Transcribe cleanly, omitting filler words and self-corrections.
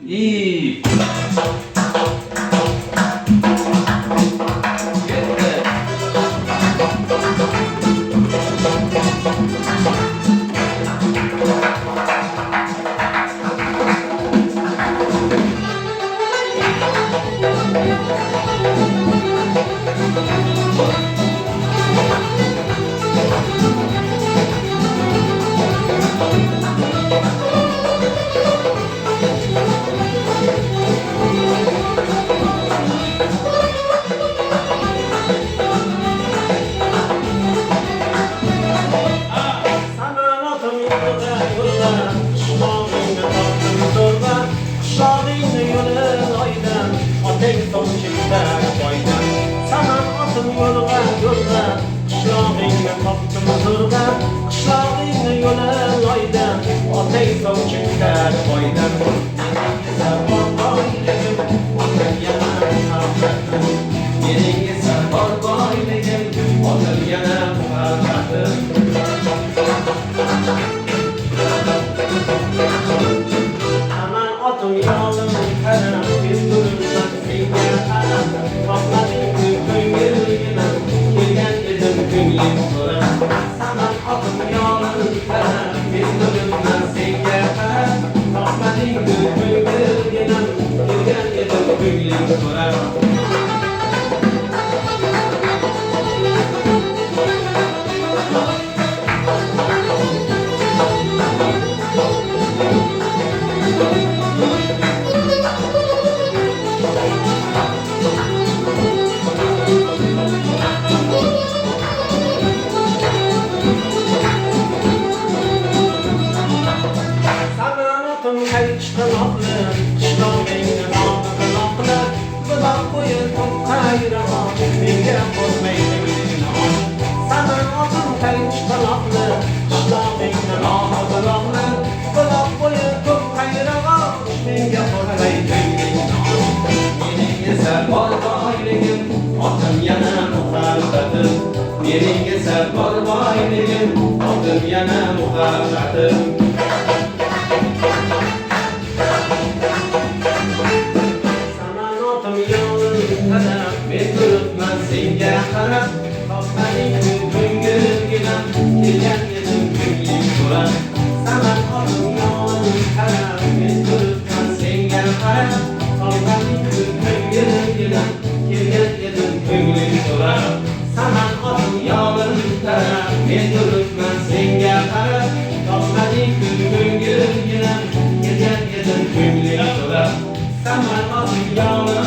2 Meningga sarkor boyligim, otim yana muhabbatim. Samanotim yo'lin qarab, men turibman senga qarab. Topmading ko'ngilgina, kelgan edim ko'nglim so'rab. Samanotim yo'lin qarab, men turibman senga qarab. Topmading ko'ngilgina, kelgan edim ko'nglim so'rab. Saman otim yolin tarab, men turibman senga qarab. Topmading ko'ngilgina, kelgan edim ko'nglim so'rab. Saman otim yolin